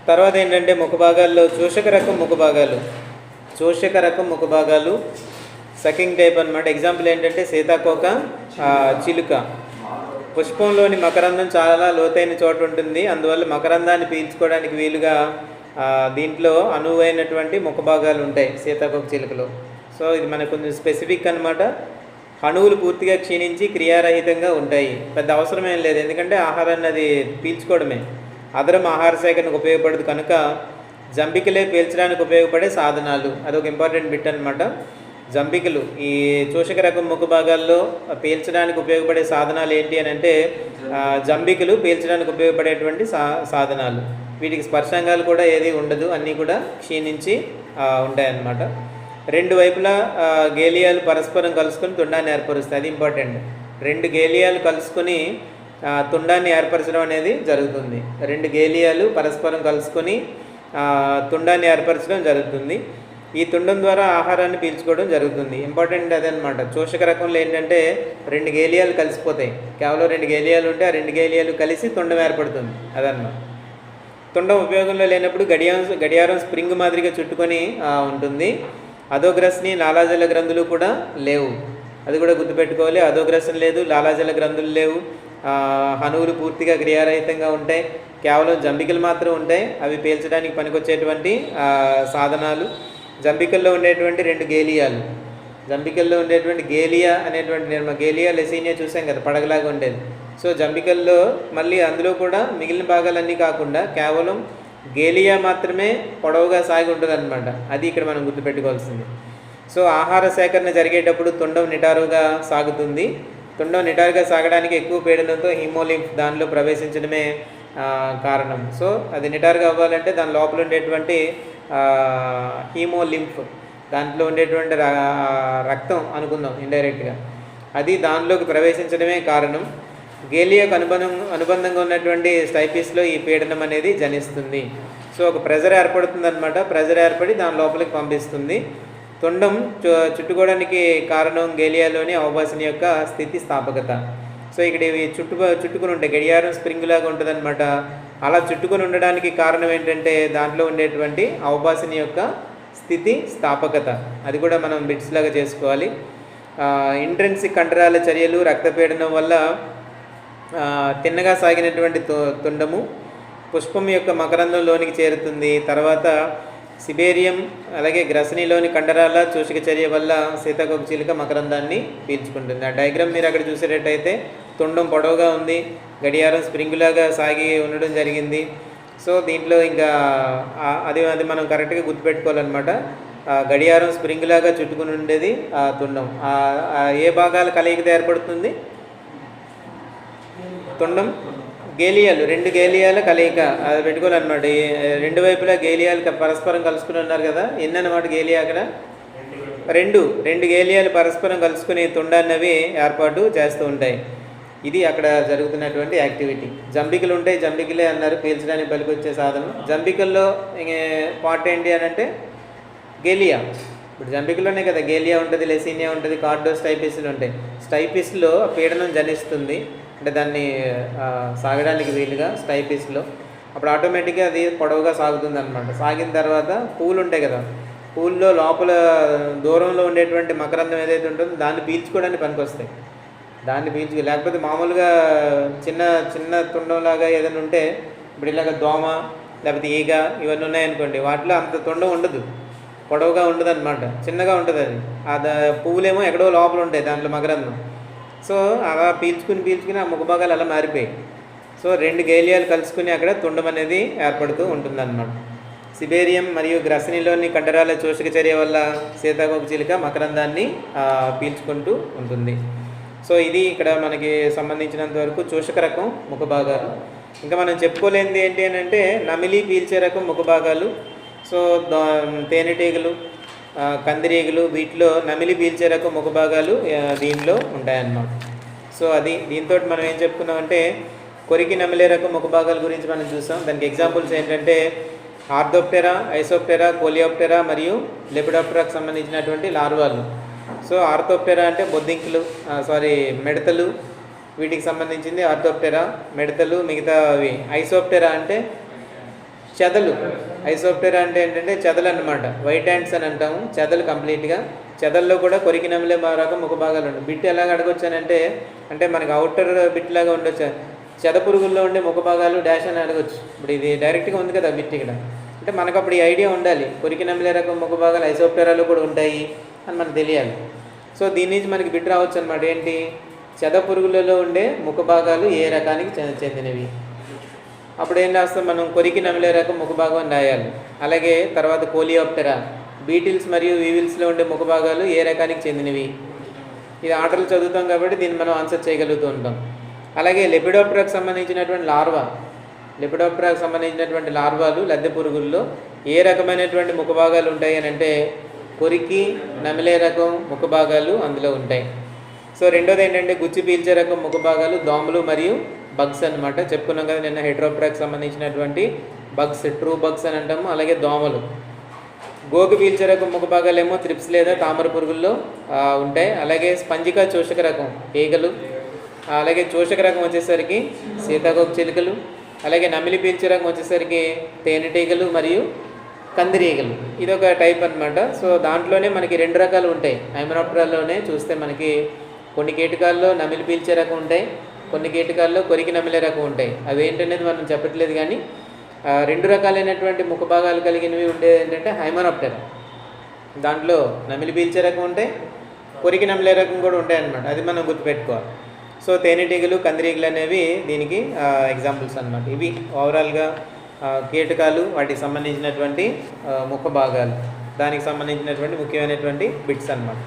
తర్వాత ఏంటంటే ముఖ భాగాల్లో చోషక రకం ముఖ భాగాలు. చోషక రకం ముఖ భాగాలు సకింగ్ టైప్ అనమాట. ఎగ్జాంపుల్ ఏంటంటే సీతాకోక చిలుక. పుష్పంలోని మకరందం చాలా లోతైన చోట ఉంటుంది, అందువల్ల మకరందాన్ని పీల్చుకోవడానికి వీలుగా దీంట్లో అనువైనటువంటి ముఖ భాగాలు ఉంటాయి సీతాకోక చిలుకలో. సో ఇది మనకు కొంచెం స్పెసిఫిక్ అనమాట. అణువులు పూర్తిగా క్షీణించి క్రియారహితంగా ఉంటాయి, పెద్ద అవసరమేం లేదు, ఎందుకంటే ఆహారాన్ని అది పీల్చుకోవడమే. అదరం ఆహార సేకరణకు ఉపయోగపడదు కనుక జంబికలే పీల్చడానికి ఉపయోగపడే సాధనాలు. అదొక ఇంపార్టెంట్ బిట్ అనమాట. జంబికలు ఈ చోషక రకం ముఖ భాగాల్లో పీల్చడానికి ఉపయోగపడే సాధనాలు ఏంటి అని అంటే జంబికలు పీల్చడానికి ఉపయోగపడేటువంటి సాధనాలు. వీటికి స్పర్శాంగాలు కూడా ఏది ఉండదు, అన్నీ కూడా క్షీణించి ఉంటాయన్నమాట. రెండు వైపులా గేలియాలు పరస్పరం కలుసుకొని తుండాన్ని ఏర్పరుస్తాయి, అది ఇంపార్టెంట్. రెండు గేలియాలు కలుసుకొని తుండాన్ని ఏర్పరచడం అనేది జరుగుతుంది. రెండు గేలియాలు పరస్పరం కలుసుకొని తుండాన్ని ఏర్పరచడం జరుగుతుంది. ఈ తుండం ద్వారా ఆహారాన్ని పీల్చుకోవడం జరుగుతుంది. ఇంపార్టెంట్ అదనమాట. చోషక రకంలో ఏంటంటే రెండు గేలియాలు కలిసిపోతాయి, కేవలం రెండు గేలియాలు ఉంటే ఆ రెండు గేలియాలు కలిసి తుండం ఏర్పడుతుంది, అదన్నమాట. తుండం ఉపయోగంలో లేనప్పుడు గడియారం స్ప్రింగ్ మాదిరిగా చుట్టుకొని ఉంటుంది. అధోగ్రస్ని లాలాజల గ్రంథులు కూడా లేవు, అది కూడా గుర్తుపెట్టుకోవాలి. అధోగ్రసం లేదు, లాలాజల గ్రంథులు లేవు, అణువులు పూర్తిగా క్రియారహితంగా ఉంటాయి, కేవలం జంబికలు మాత్రం ఉంటాయి. అవి పీల్చడానికి పనికొచ్చేటువంటి సాధనాలు. జంబికల్లో ఉండేటువంటి రెండు గేలియాలు, జంబికల్లో ఉండేటువంటి గేలియా అనేటువంటి గేలియా లెసీనియా చూసాం కదా, పడగలాగా ఉండేది. సో జంబికల్లో మళ్ళీ అందులో కూడా మిగిలిన భాగాలన్నీ కాకుండా కేవలం గేలియా మాత్రమే పొడవుగా సాగి ఉంటుంది అనమాట. అది ఇక్కడ మనం గుర్తుపెట్టుకోవాల్సింది. సో ఆహార సేకరణ జరిగేటప్పుడు తుండం నిటారుగా సాగుతుంది. తుండం నిటారుగా సాగడానికి ఎక్కువ పీడనంతో హీమోలింఫ్ దానిలో ప్రవేశించడమే కారణం. సో అది నిటారుగా అవ్వాలంటే దాని లోపల ఉండేటువంటి హీమోలింఫ్, దాంట్లో ఉండేటువంటి రక్తం అనుకుందాం ఇండైరెక్ట్గా, అది దానిలోకి ప్రవేశించడమే కారణం. గేలియాకు అనుబంధంగా ఉన్నటువంటి స్టైపిస్లో ఈ పీడనం అనేది జనిస్తుంది. సో ఒక ప్రెజర్ ఏర్పడుతుంది అనమాట. ప్రెజర్ ఏర్పడి దాని లోపలికి పంపిస్తుంది. తుండం చుట్టుకోవడానికి కారణం గేలియాలోని అవబాసిని యొక్క స్థితి స్థాపకత. సో ఇక్కడ ఇవి చుట్టుకుని ఉంటాయి, గడియారం స్ప్రింగ్ లాగా ఉంటుంది అనమాట. అలా చుట్టుకొని ఉండడానికి కారణం ఏంటంటే దాంట్లో ఉండేటువంటి అవబాసిని యొక్క స్థితి స్థాపకత. అది కూడా మనం బిట్స్ లాగా చేసుకోవాలి. ఇంట్రెన్సిక్ కండరాల చర్యలు రక్తపీడనం వల్ల తిన్నగా సాగినటువంటి తుండము పుష్పం యొక్క మకరందంలోనికి చేరుతుంది. తర్వాత సిబేరియం అలాగే గ్రసనీలోని కండరాల చూషక చర్య వల్ల సీతాకోక చిలుక మకరందాన్ని పీల్చుకుంటుంది. ఆ డయాగ్రామ్ మీరు అక్కడ చూసేటట్టయితే తుండం పొడవుగా ఉంది, గడియారం స్ప్రింగులాగా సాగి ఉండడం జరిగింది. సో దీంట్లో ఇంకా అది మనం కరెక్ట్గా గుర్తుపెట్టుకోవాలన్నమాట. గడియారం స్ప్రింగులాగా చుట్టుకుని ఉండేది ఆ తుండం. ఏ భాగాల కలయికతో ఏర్పడుతుంది? తుండం గేలియాలు, రెండు గేలియాల కలయిక, అది పెట్టుకోవాలన్నమాట. రెండు వైపులా గేలియాలు పరస్పరం కలుసుకుని ఉన్నారు కదా. ఎన్ని అన్నమాట గేలియా అక్కడ? రెండు గేలియాలు పరస్పరం కలుసుకుని తుండాన్ని అవి ఏర్పాటు చేస్తూ ఉంటాయి. ఇది అక్కడ జరుగుతున్నటువంటి యాక్టివిటీ. జంబికలు ఉంటాయి, జంబికలే అన్నారు పీల్చడానికి పలికొచ్చే సాధనం. జంబికల్లో పార్ట్ ఏంటి అని అంటే గేలియా. ఇప్పుడు జంబికలోనే కదా గేలియా ఉంటుంది, లెసీనియా ఉంటుంది, కార్డో స్టైపిస్లు ఉంటాయి. స్టైపిస్లో పీడనం జనిస్తుంది, అంటే దాన్ని సాగడానికి వీలుగా స్టైపిస్లో. అప్పుడు ఆటోమేటిక్గా అది పొడవుగా సాగుతుంది అనమాట. సాగిన తర్వాత పూలు ఉంటాయి కదా, పూల్లో లోపల దూరంలో ఉండేటువంటి మకరందం ఏదైతే ఉంటుందో దాన్ని పీల్చుకోవడానికి పనికొస్తాయి. దాన్ని లేకపోతే మామూలుగా చిన్న చిన్న తుండంలాగా ఏదైనా ఉంటే, ఇప్పుడు ఇలాగ దోమ లేకపోతే ఈగ ఇవన్నీ ఉన్నాయనుకోండి, వాటిలో అంత తుండం ఉండదు, పొడవుగా ఉండదు అనమాట, చిన్నగా ఉంటుంది. అది పువ్వులేమో ఎక్కడో లోపల ఉంటాయి దాంట్లో మకరందం. సో అలా పీల్చుకుని ఆ ముఖ భాగాలు అలా మారిపోయాయి. సో రెండు గేలియాలు కలుసుకుని అక్కడ తుండం అనేది ఏర్పడుతూ ఉంటుందన్నమాట. సిబేరియం మరియు గ్రసనీలోని కండరాల చోషక చర్య వల్ల సీతాకోక చిలుక మకరందాన్ని పీల్చుకుంటూ ఉంటుంది. సో ఇది ఇక్కడ మనకి సంబంధించినంత వరకు చోషక రకం ముఖ భాగాలు. ఇంకా మనం చెప్పుకోలేనిది ఏంటి అని అంటే నమిలి పీల్చే రకం ముఖ భాగాలు. సో తేనెటీగలు, కందిరీగలు, వీటిలో నమిలి పీల్చే రకం ముఖ భాగాలు దీనిలో ఉంటాయన్నమాట. సో అది దీంతో మనం ఏం చెప్పుకున్నామంటే కొరికి నమిలే రకం ముఖ భాగాల గురించి మనం చూసాం. దానికి ఎగ్జాంపుల్స్ ఏంటంటే ఆర్థోప్టెరా, ఐసోప్టెరా, కోలియోప్టెరా మరియు లెపిడోప్టెరాకు సంబంధించినటువంటి లార్వాలు. సో ఆర్థోప్టెరా అంటే బొద్దింకులు, మిడతలు, వీటికి సంబంధించింది ఆర్థోప్టెరా, మిడతలు, మిగతా అవి. ఐసోప్టెరా అంటే చెదలు. ఐసోప్టెరా అంటే ఏంటంటే చెదలు అనమాట. వైట్ హ్యాండ్స్ అని అంటాము, చెదలు కంప్లీట్గా. చెదల్లో కూడా కొరికి నమిలే రకం ముఖ భాగాలు ఉంటాయి. బిట్ ఎలాగ అడగొచ్చానంటే, అంటే మనకి అవుటర్ బిట్ లాగా ఉండొచ్చు. చెద పురుగుల్లో ఉండే ముఖ భాగాలు డాష్ అని అడగొచ్చు. ఇప్పుడు ఇది డైరెక్ట్గా ఉంది కదా బిట్ ఇక్కడ, అంటే మనకు అప్పుడు ఈ ఐడియా ఉండాలి, కొరికి నమిలే రకం ముఖ భాగాలు ఐసోప్టెరాలో కూడా ఉంటాయి అని మనకు తెలియాలి. సో దీని నుంచి మనకి బిట్ రావచ్చు అనమాట. ఏంటి, చెద పురుగులలో ఉండే ముఖ భాగాలు ఏ రకానికి చెందినవి. అప్పుడు ఏం రాస్తాం మనం, కొరికి నమిలే రకం ముఖ భాగం అని రాయాలి. అలాగే తర్వాత కోలియోప్టెరా, బీటిల్స్ మరియు వీవిల్స్లో ఉండే ముఖ భాగాలు ఏ రకానికి చెందినవి. ఇది ఆర్డర్లు చదువుతాం కాబట్టి దీన్ని మనం ఆన్సర్ చేయగలుగుతూ ఉంటాం. అలాగే లెపిడోప్టెరాకు సంబంధించినటువంటి లార్వా, లెపిడోప్టెరాకు సంబంధించినటువంటి లార్వాలు లద్దె పురుగుల్లో ఏ రకమైనటువంటి ముఖ భాగాలు ఉంటాయి అని అంటే, కొరికి నమిలే రకం ముఖ భాగాలు అందులో ఉంటాయి. సో రెండోది ఏంటంటే, గుచ్చి పీల్చే రకం ముఖ భాగాలు దోమలు మరియు బగ్స్ అనమాట. చెప్పుకున్నాం కదా నిన్న, హెటెరోప్టెరాకు సంబంధించినటువంటి బగ్స్, ట్రూ బగ్స్ అని అంటాము. అలాగే దోమలు. గోగు పీల్చే రకం ముఖ భాగాలు ఏమో త్రిప్స్ లేదా తామర పురుగుల్లో ఉంటాయి. అలాగే స్పంజిక చోషక రకం ఈగలు. అలాగే చోషక రకం వచ్చేసరికి సీతాకోక చిలుకలు. అలాగే నమిలి పీల్చే రకం వచ్చేసరికి తేనెటీగలు మరియు కందిరీగలు. ఇది ఒక టైప్ అనమాట. సో దాంట్లోనే మనకి రెండు రకాలు ఉంటాయి. హైమెనోప్టెరాలోనే చూస్తే మనకి కొన్ని కీటకాల్లో నమిలి పీల్చే రకం ఉంటాయి, కొన్ని కీటకాల్లో కొరికి నమిలే రకం ఉంటాయి. అవి ఏంటనేది మనం చెప్పట్లేదు, కానీ రెండు రకాలైనటువంటి ముఖ భాగాలు కలిగినవి ఉండేది ఏంటంటే హైమెనోప్టెరా. దాంట్లో నమిలి పీల్చే రకం ఉంటాయి, కొరికి నమిలే రకం కూడా ఉంటాయి అన్నమాట. అది మనం గుర్తుపెట్టుకోవాలి. సో తేనెటీగలు, కందిరీగలు అనేవి దీనికి ఎగ్జాంపుల్స్ అన్నమాట. ఇవి ఓవరాల్గా కీటకాలు, వాటికి సంబంధించినటువంటి ముఖ భాగాలు, దానికి సంబంధించినటువంటి ముఖ్యమైనటువంటి బిట్స్ అన్నమాట.